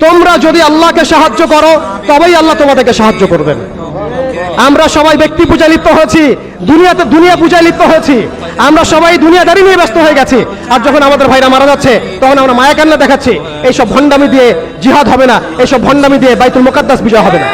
তোমরা যদি আল্লাহকে সাহায্য করো তবেই আল্লাহ তোমাদেরকে সাহায্য করবেন। আমরা সবাই ব্যক্তি পূজায় লিপ্ত হয়েছি, দুনিয়া পূজায় লিপ্ত হয়েছি, আমরা সবাই দুনিয়াদারি নিয়ে ব্যস্ত হয়ে গেছি। আর যখন আমাদের ভাইরা মারা যাচ্ছে তখন আমরা মায়া কান্না দেখাচ্ছি। এইসব ভণ্ডামি দিয়ে জিহাদ হবে না, এইসব ভণ্ডামি দিয়ে বাইতুল মুকাদ্দাস বিজয় হবে না।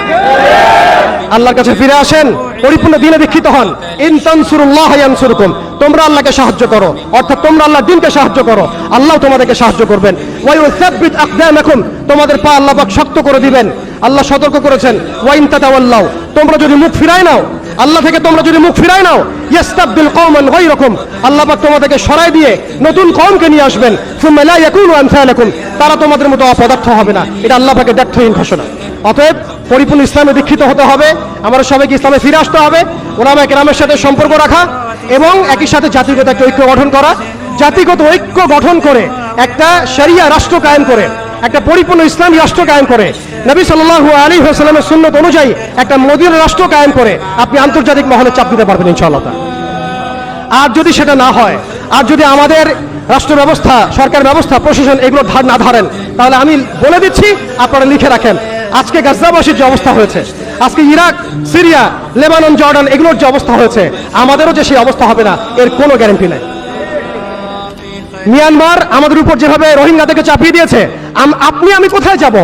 আল্লাহর কাছে ফিরে আসেন, পরিপূর্ণ দ্বীনে দীক্ষিত হন। ইন তানসুরুল্লাহ ইয়ানসুরকুম, তোমরা আল্লাহকে সাহায্য করো, অর্থাৎ তোমরা আল্লাহর দ্বীনকে সাহায্য করো, আল্লাহ তোমাদেরকে সাহায্য করবেন। ওয়া ইউসাব্বিত আকদামাকুম, তোমাদের পা আল্লাহ পাক শক্ত করে দিবেন। আল্লাহ সতর্ক করেছেন, ওয়া ইন তাতাওয়াল্লাউ, তোমরা যদি মুখ ফিরায় নাও আল্লাহ থেকে, তোমরা যদি মুখ ফিরায় নাও, ইস্তাবদিল কওমান গায়রাকুম, আল্লাহ পাক তোমাদেরকে সরাই দিয়ে নতুন কওমকে নিয়ে আসবেন। সুম্মা লা ইয়াকুনু আমসালাকুম, তারা তোমাদের মতো অপদার্থ হবে না। এটা আল্লাহ পাকের দ্ব্যর্থহীন ঘোষণা। অতএব পরিপূর্ণ ইসলামে দীক্ষিত হতে হবে, আমরা সবাইকে ইসলামে ফিরে আসতে হবে, ওলামায়ে কেরামের সাথে সম্পর্ক রাখা এবং একই সাথে জাতিগত একটা ঐক্য গঠন করা। জাতিগত ঐক্য গঠন করে একটা শরিয়া রাষ্ট্র কায়েম করে, একটা পরিপূর্ণ ইসলামী রাষ্ট্র কায়েম করে, নবী সাল্লাল্লাহু আলাইহি ওয়াসাল্লামের সুন্নাত অনুযায়ী একটা মদিনা রাষ্ট্র কায়েম করে আপনি আন্তর্জাতিক মহলে চাপ দিতে পারবেন ইনশাআল্লাহ। আর যদি সেটা না হয়, আর যদি আমাদের রাষ্ট্র ব্যবস্থা, সরকার ব্যবস্থা, প্রশাসন এগুলো ধার না ধরেন, তাহলে আমি বলে দিচ্ছি, আপনারা লিখে রাখেন, আজকে গাজাবাসীর যে অবস্থা হয়েছে, আজকে ইরাক, সিরিয়া, লেবানন, জর্ডান এগুলোর যে অবস্থা হয়েছে, আমাদেরও যে সেই অবস্থা হবে না এর কোনো গ্যারান্টি নেই। মিয়ানমার আমাদের উপর যেভাবে রোহিঙ্গাদেরকে চাপিয়ে দিয়েছে, আমি কোথায় যাব?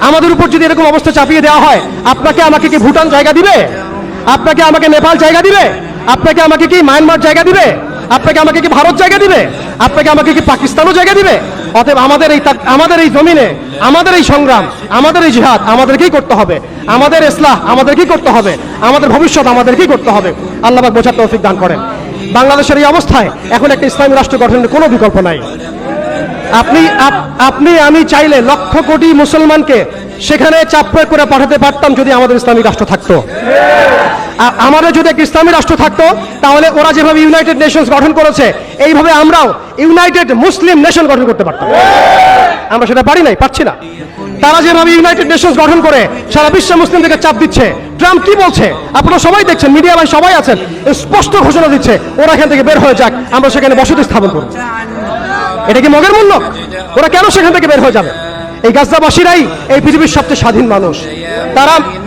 আমাদের উপর যদি এরকম অবস্থা চাপিয়ে দেওয়া হয়, আপনাকে আমাকে কি ভুটান জায়গা দিবে? আপনাকে আমাকে নেপাল জায়গা দিবে? আপনাকে আমাকে কি মায়ানমার জায়গা দিবে? আপনাকে আমাকে কি ভারত জায়গা দিবে? আপনাকে আমাকে কি পাকিস্তানও জায়গা দিবে? অতএব আমাদের এই জমিনে, আমাদের এই সংগ্রাম, আমাদের এই জিহাদ আমাদেরকেই করতে হবে, আমাদের ইসলাহ আমাদেরকেই করতে হবে, আমাদের ভবিষ্যৎ আমাদেরকেই করতে হবে। আল্লাহ পাক বোঝার তৌফিক দান করেন। বাংলাদেশের এই অবস্থায় এখন একটা ইসলামী রাষ্ট্র গঠনের কোনো বিকল্প নাই। আপনি আমি চাইলে লক্ষ কোটি মুসলমানকে সেখানে চাপ প্রয়োগ করে পাঠাতে পারতাম যদি আমাদের ইসলামী রাষ্ট্র থাকতো। আমাদের যদি একটা ইসলামী রাষ্ট্র থাকতো, তাহলে ওরা যেভাবে ইউনাইটেড নেশনস গঠন করেছে, এইভাবে আমরাও ইউনাইটেড মুসলিম নেশন গঠন করতে পারতাম। আমরা সেটা পারছি না। তারা যেভাবে ইউনাইটেড নেশনস গঠন করে সারা বিশ্ব মুসলিমদেরকে চাপ দিচ্ছে, ট্রাম্প কি বলছে আপনারা সবাই দেখছেন, মিডিয়া ভাই সবাই আছেন, স্পষ্ট ঘোষণা দিচ্ছে ওরা এখান থেকে বের হয়ে যাক, আমরা সেখানে বসতি স্থাপন করব। এটা কি মগের মূল্য? ওরা কেন সেখান থেকে বের হয়ে যাবে? এই গাজাবাসীরাই এই পৃথিবীর সবচেয়ে স্বাধীন মানুষ।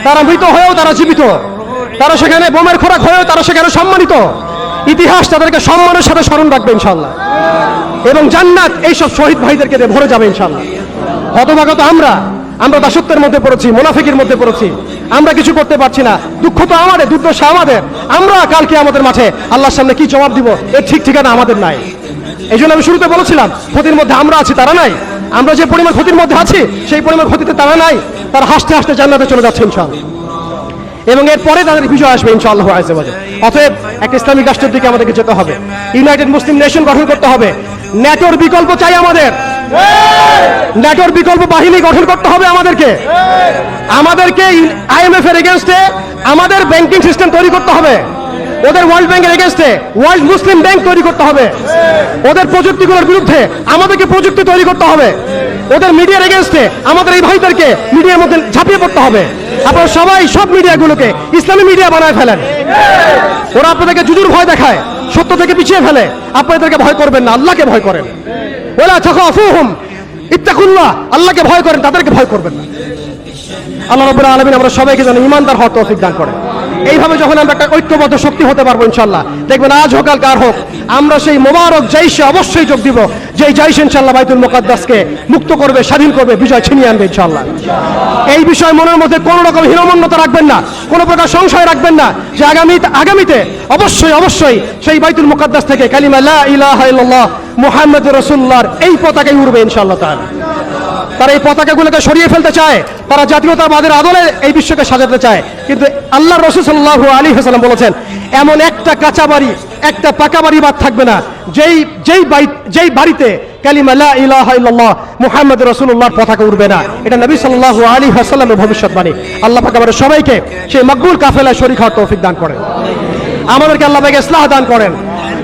তারা মৃত হয়েও তারা জীবিত, তারা সেখানে বোমের খোরাক হয়েও তারা সেখানে সম্মানিত। ইতিহাস তাদেরকে সম্মানের সাথে স্মরণ রাখবে ইনশাআল্লাহ, এবং জান্নাত এইসব শহীদ ভাইদেরকে দিয়ে ভরে যাবে ইনশাআল্লাহ। হতভাগত আমরা দাসত্বের মধ্যে পড়েছি, মুনাফিকের মধ্যে পড়েছি, আমরা কিছু করতে পারছি না। দুঃখ তো আমাদের, দুর্দশা আমাদের। আমরা কালকে আমাদের মাঠে আল্লাহর সামনে কি জবাব দিব এর ঠিক ঠিকানা আমাদের নাই। এই জন্য আমি শুরুতে বলেছিলাম, ক্ষতির মধ্যে আমরা আছি, তারা নাই। আমরা যে পরিমাণ ক্ষতির মধ্যে আছি সেই পরিমাণ ক্ষতিতে তারা নাই। তারা হাসতে হাসতে জান্নাতে চলে যাচ্ছে ইনশাআল্লাহ, এবং এরপরে তাদের বিজয় আসবে ইনশাআল্লাহ আযজা ওয়া জাল্লা। অতএব একটা ইসলামিক রাষ্ট্রের দিকে আমাদেরকে যেতে হবে, ইউনাইটেড মুসলিম নেশন গঠন করতে হবে। ন্যাটোর বিকল্প চাই আমাদের, ন্যাটোর বিকল্প বাহিনী গঠন করতে হবে আমাদেরকে আইএমএফ এর এগেইনস্টে আমাদের ব্যাংকিং সিস্টেম তৈরি করতে হবে, ওদের ওয়ার্ল্ড ব্যাংকের এগেইনস্টে ওয়ার্ল্ড মুসলিম ব্যাংক তৈরি করতে হবে, ওদের প্রযুক্তিগুলোর বিরুদ্ধে আমাদেরকে প্রযুক্তি তৈরি করতে হবে, ওদের মিডিয়ার এগেইনস্টে আমাদের এই ভাইদেরকে মিডিয়ার মধ্যে ঝাঁপিয়ে পড়তে হবে। আপনারা সবাই সব মিডিয়াগুলোকে ইসলামী মিডিয়া বানায় ফেলেন। ওরা আপনাদেরকে জুজুর ভয় দেখায়, সত্য থেকে পিছিয়ে ফেলে। আপনাদেরকে ভয় করবেন না, আল্লাহকে ভয় করেন। ওয়ালা তাখাফুহুম ইত্তাকুল্লাহ, আল্লাহকে ভয় করেন, তাদেরকে ভয় করবেন না। আল্লাহ রাব্বুল আলামিন আমরা সবাইকে যেন ঈমানদার হওয়ার তৌফিক দান করেন। এইভাবে যখন আমরা একটা ঐক্যবদ্ধ শক্তি হতে পারবো ইনশাআল্লাহ, দেখবেন আজ হোক কাল কার হোক, আমরা সেই মোবারক জাইশে অবশ্যই যোগ দিব, যেই জাইশ ইনশাআল্লাহ বাইতুল মুকাদ্দাসকে মুক্ত করবে, স্বাধীন করবে, বিজয় ছিনিয়ে আনবে ইনশাআল্লাহ। এই বিষয় মনের মধ্যে কোনো রকম হীনমন্যতা রাখবেন না, কোনো প্রকার সংশয় রাখবেন না যে আগামীতে অবশ্যই সেই বাইতুল মুকাদ্দাস থেকে কালিমা লা ইলাহা ইল্লাল্লাহ মুহাম্মাদুর রাসূলুল্লাহর এই পতাকাই উড়বে ইনশাআল্লাহ তাআলা। তারা এই পতাকাগুলোকে সরিয়ে ফেলতে চায়, তারা জাতীয়তাবাদের আদলে এই বিশ্বকে সাজাতে চায়, কিন্তু আল্লাহর রাসূল সাল্লাল্লাহু আলাইহি ওয়াসাল্লাম বলেছেন, এমন একটা কাঁচা বাড়ি, একটা পাকা বাড়ি বাদ থাকবে না যেই বাড়িতে কালিমা লা ইলাহা ইল্লাল্লাহ মুহাম্মাদুর রাসূলুল্লাহর পতাকা উড়বে না। এটা নবী সাল্লাল্লাহু আলাইহি ওয়াসাল্লামের ভবিষ্যৎবাণী। আল্লাহ পাক আমাদের সবাইকে সেই মকবুল কাফেলায় শরীক হওয়ার তৌফিক দান করেন, আমাদেরকে আল্লাহ পাক ইসলাহ দান করেন,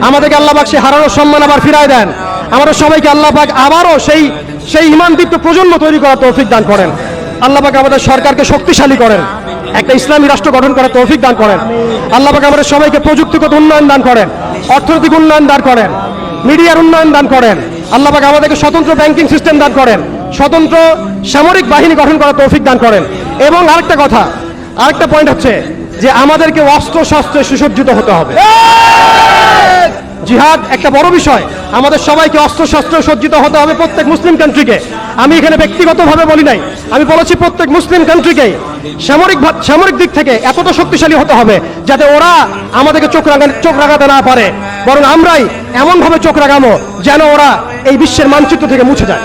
আমাদেরকে আল্লাহ পাক সেই হারানো সম্মান আবার ফিরায় দেন। আমাদের সবাইকে আল্লাহ পাক আবারও সেই ঈমানদীপ্ত প্রজন্ম তৈরি করার তৌফিক দান করেন। আল্লাহ পাক আমাদের সরকারকে শক্তিশালী করেন, একটা ইসলামী রাষ্ট্র গঠন করার তৌফিক দান করেন। আল্লাহ পাক আমাদের সবাইকে প্রযুক্তিগত উন্নয়ন দান করেন, অর্থনৈতিক উন্নয়ন দান করেন, মিডিয়ার উন্নয়ন দান করেন। আল্লাহ পাক আমাদেরকে স্বতন্ত্র ব্যাংকিং সিস্টেম দান করেন, স্বতন্ত্র সামরিক বাহিনী গঠন করার তৌফিক দান করেন। এবং আরেকটা পয়েন্ট হচ্ছে যে আমাদেরকে অস্ত্র শস্ত্রে সুসজ্জিত হতে হবে। জিহাদ একটা বড় বিষয়, আমাদের সবাইকে অস্ত্র শস্ত্র সজ্জিত হতে হবে, প্রত্যেক মুসলিম কান্ট্রিকে। আমি এখানে ব্যক্তিগতভাবে বলি নাই, আমি বলেছি প্রত্যেক মুসলিম কান্ট্রিকে সামরিক দিক থেকে এতটা শক্তিশালী হতে হবে যাতে ওরা আমাদেরকে চোখ রাগাতে না পারে, বরং আমরাই এমনভাবে চোখ রাগাবো যেন ওরা এই বিশ্বের মানচিত্র থেকে মুছে যায়।